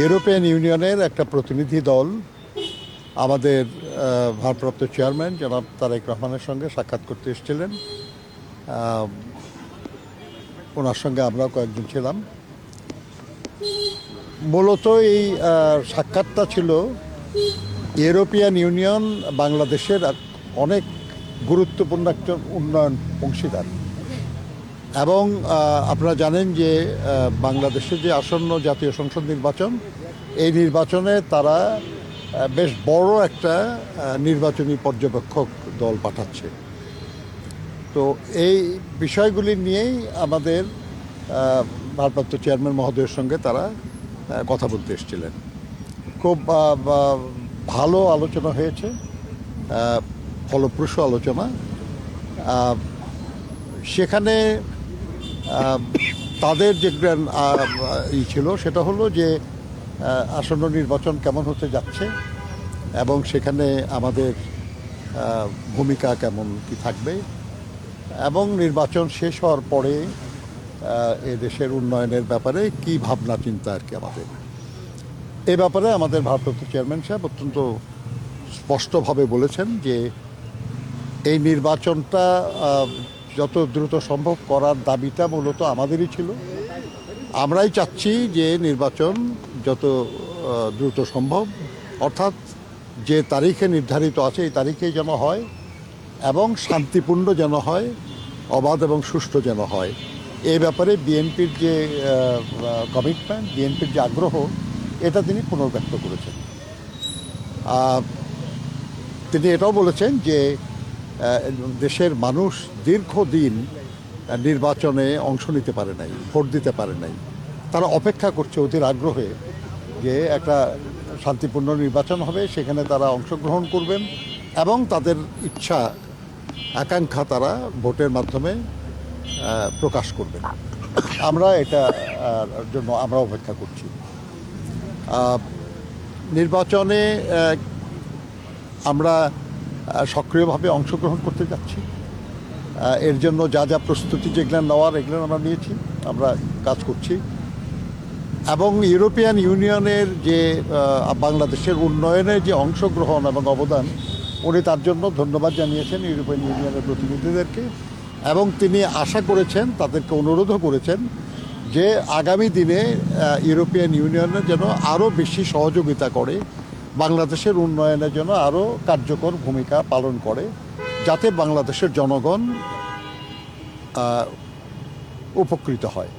European ইউনিয়নের একটা প্রতিনিধি দল আমাদের ভারপ্রাপ্ত চেয়ারম্যান জনাব তারেক রহমানের সঙ্গে সাক্ষাৎ করতে এসেছিলেন। ওনার সঙ্গে আমরাও কয়েকজন ছিলাম। মূলত এই সাক্ষাৎটা ছিল ইউরোপিয়ান ইউনিয়ন বাংলাদেশের অনেক গুরুত্বপূর্ণ একজন উন্নয়ন অংশীদার এবং আপনারা জানেন যে বাংলাদেশের যে আসন্ন জাতীয় সংসদ নির্বাচন, এই নির্বাচনে তারা বেশ বড় একটা নির্বাচনী পর্যবেক্ষক দল পাঠাচ্ছে। তো এই বিষয়গুলি নিয়েই আমাদের ভারপ্রাপ্ত চেয়ারম্যান মহোদয়ের সঙ্গে তারা কথা বলতে এসেছিলেন। খুব ভালো আলোচনা হয়েছে, ফলপ্রসূ আলোচনা। সেখানে তাদের যে ছিল সেটা হলো যে আসন্ন নির্বাচন কেমন হতে যাচ্ছে এবং সেখানে আমাদের ভূমিকা কেমন কি থাকবে এবং নির্বাচন শেষ হওয়ার পরে এ দেশের উন্নয়নের ব্যাপারে কি ভাবনা চিন্তা আর কি আমাদের এ ব্যাপারে আমাদের ভারপ্রাপ্ত চেয়ারম্যান সাহেব অত্যন্ত স্পষ্টভাবে বলেছেন যে এই নির্বাচনটা যত দ্রুত সম্ভব করার দাবিটা মূলত আমাদেরই ছিল। আমরাই চাচ্ছি যে নির্বাচন যত দ্রুত সম্ভব, অর্থাৎ যে তারিখে নির্ধারিত আছে এই তারিখেই যেন হয় এবং শান্তিপূর্ণ যেন হয়, অবাধ এবং সুষ্ঠু যেন হয়। এই ব্যাপারে বিএনপির যে কমিটমেন্ট, বিএনপির যে আগ্রহ, এটা তিনি পুনর্ব্যক্ত করেছেন। তিনি এটাও বলেছেন যে দেশের মানুষ দীর্ঘদিন নির্বাচনে অংশ নিতে পারে নাই, ভোট দিতে পারে নাই। তারা অপেক্ষা করছে অধীর আগ্রহে যে একটা শান্তিপূর্ণ নির্বাচন হবে, সেখানে তারা অংশগ্রহণ করবেন এবং তাদের ইচ্ছা আকাঙ্ক্ষা তারা ভোটের মাধ্যমে প্রকাশ করবেন। আমরা এটা জন্য আমরা অপেক্ষা করছি। নির্বাচনে আমরা সক্রিয়ভাবে অংশগ্রহণ করতে যাচ্ছি। এর জন্য যা যা প্রস্তুতি যেগুলো নেওয়ার এগুলো আমরা নিয়েছি, আমরা কাজ করছি এবং ইউরোপিয়ান ইউনিয়নের যে বাংলাদেশের উন্নয়নের যে অংশগ্রহণ এবং অবদান, উনি তার জন্য ধন্যবাদ জানিয়েছেন ইউরোপিয়ান ইউনিয়নের প্রতিনিধিদেরকে এবং তিনি আশা করেছেন, তাদেরকে অনুরোধও করেছেন যে আগামী দিনে ইউরোপিয়ান ইউনিয়নের যেন আরও বেশি সহযোগিতা করে, বাংলাদেশের উন্নয়নের জন্য আরও কার্যকর ভূমিকা পালন করে, যাতে বাংলাদেশের জনগণ উপকৃত হয়।